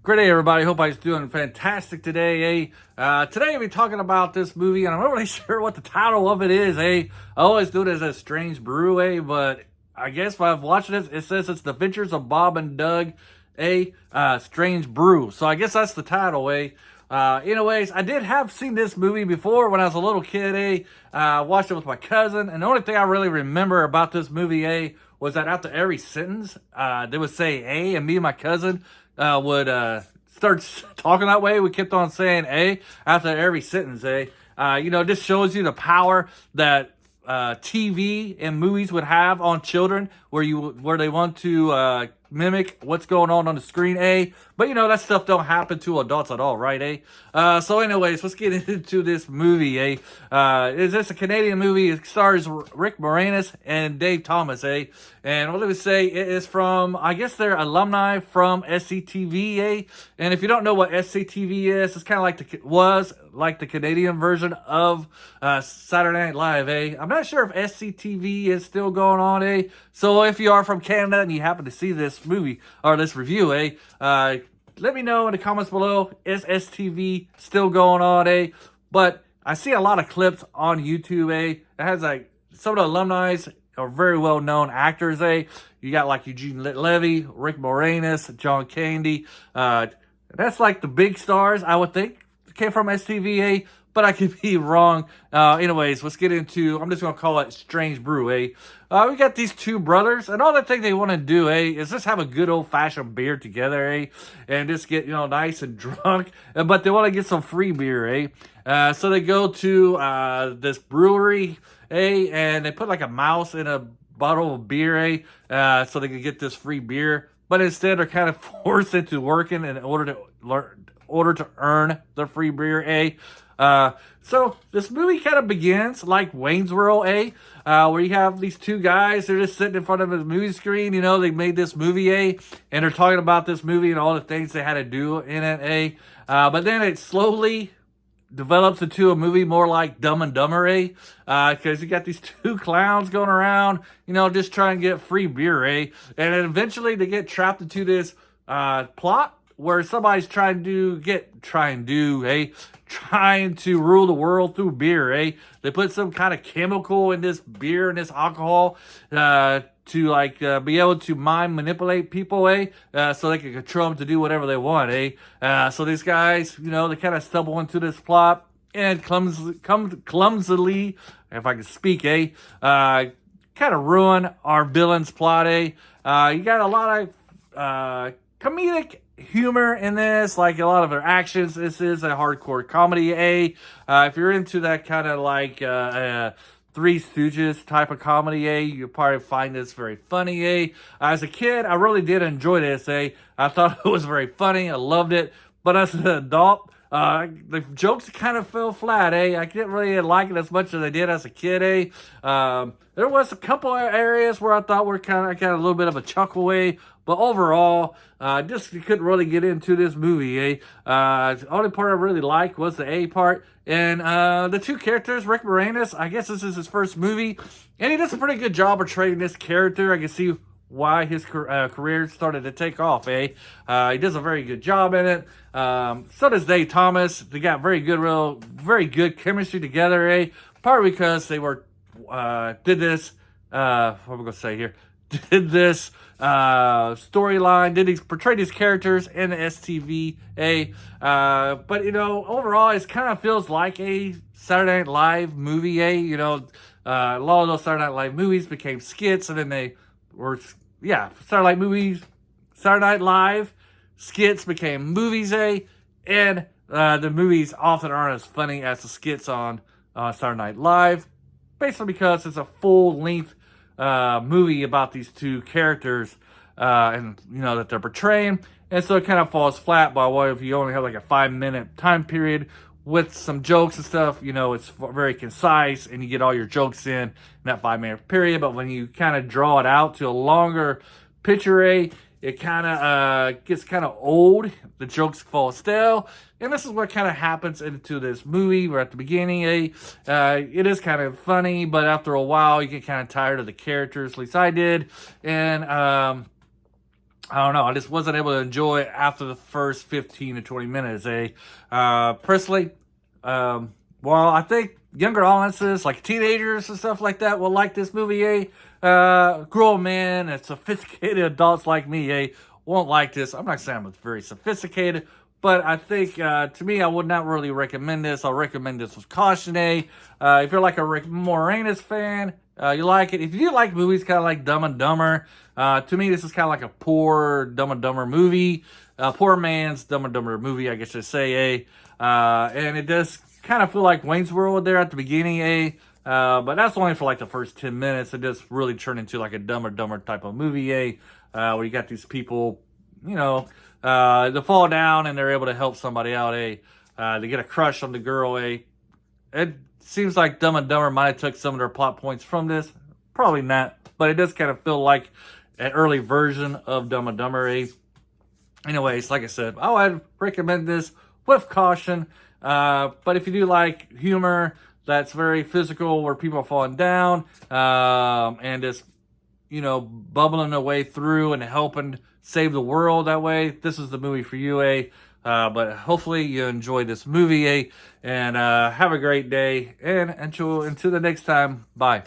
Great day, everybody. Hope everybody's doing fantastic today. Today we're talking about this movie, and I'm not really sure what the title of it is. I always do it as a strange brew. But I guess when I've watched it, it says it's The Adventures of Bob and Doug. Strange Brew. So I guess that's the title. Anyways, I did have seen this movie before when I was a little kid. Watched it with my cousin, and the only thing I really remember about this movie, was that after every sentence, they would say "a," and me and my cousin would start talking that way. We kept on saying "a" after every sentence. This shows you the power that TV and movies would have on children, where they want to mimic what's going on the screen. But that stuff don't happen to adults at all, right? So anyways, let's get into this movie. Is this a Canadian movie? It stars Rick Moranis and Dave Thomas. And what do we say? It is from, I guess they're alumni from SCTV. And if you don't know what SCTV is, it's kind of like the Canadian version of Saturday Night Live. I'm not sure if SCTV is still going on. So if you are from Canada and you happen to see this movie or this review, let me know in the comments below. Is STV still going on? But I see a lot of clips on YouTube. It has like some of the alumni are very well known actors. You got like Eugene Levy, Rick Moranis, John Candy. That's like the big stars, I would think, came from STV. But I could be wrong. Anyways, let's get into, I'm just going to call it Strange Brew. We got these two brothers, and all they think they want to do, is just have a good old-fashioned beer together, and just get, nice and drunk. But they want to get some free beer, So they go to this brewery, and they put like a mouse in a bottle of beer, so they can get this free beer. But instead, they're kind of forced into working in order to earn the free beer, So this movie kind of begins like Wayne's World, where you have these two guys, they're just sitting in front of a movie screen, they made this movie, and they're talking about this movie and all the things they had to do in it, but then it slowly develops into a movie more like Dumb and Dumber, because you got these two clowns going around, just trying to get free beer, and then eventually they get trapped into this plot where somebody's trying to rule the world through beer, They put some kind of chemical in this beer and this alcohol to be able to manipulate people, so they can control them to do whatever they want, So these guys, they kind of stumble into this plot and clumsily, if I can speak, kind of ruin our villain's plot, You got a lot of comedic humor in this, like a lot of their actions. This is a hardcore comedy, if you're into that kind of like Three Stooges type of comedy, you'll probably find this very funny, As a kid, I really did enjoy this, I thought it was very funny. I loved it. But as an adult, the jokes kind of fell flat, I didn't really like it as much as I did as a kid, There was a couple of areas where I thought were kind of a little bit of a chuckle, but overall, just couldn't really get into this movie, The only part I really liked was the A part, and the two characters, Rick Moranis, I guess this is his first movie, and he does a pretty good job of portraying this character. I can see why his career started to take off, He does a very good job in it. So does Dave Thomas. They got very good chemistry together, Partly because they were did this storyline, portray these characters in the STV, but overall it kind of feels like a Saturday Night Live movie, a lot of those Saturday Night Live movies became skits, and then they were Saturday Night Live skits became movies, and the movies often aren't as funny as the skits on Saturday Night Live, basically because it's a full-length movie about these two characters, and that they're portraying, and so it kind of falls flat by way if you only have like a 5-minute time period with some jokes and stuff. It's very concise, and you get all your jokes in that 5-minute period. But when you kind of draw it out to a longer picture, it kind of gets kind of old. The jokes fall stale. And this is what kind of happens into this movie. We're at the beginning. It is kind of funny, but after a while, you get kind of tired of the characters. At least I did. And I don't know. I just wasn't able to enjoy it after the first 15 to 20 minutes. Personally, well, I think younger audiences, like teenagers and stuff like that, will like this movie. Grown men and sophisticated adults like me, won't like this. I'm not saying I'm very sophisticated, but I think, to me, I would not really recommend this. I'll recommend this with caution, if you're like a Rick Moranis fan, you like it. If you like movies kind of like Dumb and Dumber, to me, this is kind of like a poor Dumb and Dumber movie. Poor man's Dumb and Dumber movie, I guess you'd say, and it does kind of feel like Wayne's World there at the beginning, but that's only for like the first 10 minutes. It just really turned into like a Dumb and Dumber type of movie, where you got these people, they fall down and they're able to help somebody out, they get a crush on the girl, It seems like Dumb and Dumber might have took some of their plot points from this. Probably not, but it does kind of feel like an early version of Dumb and Dumber, Anyways, like I said, I would recommend this with caution. But if you do like humor that's very physical, where people are falling down, and just, bubbling their way through and helping save the world that way, this is the movie for you, but hopefully you enjoy this movie, and have a great day, and until the next time, bye.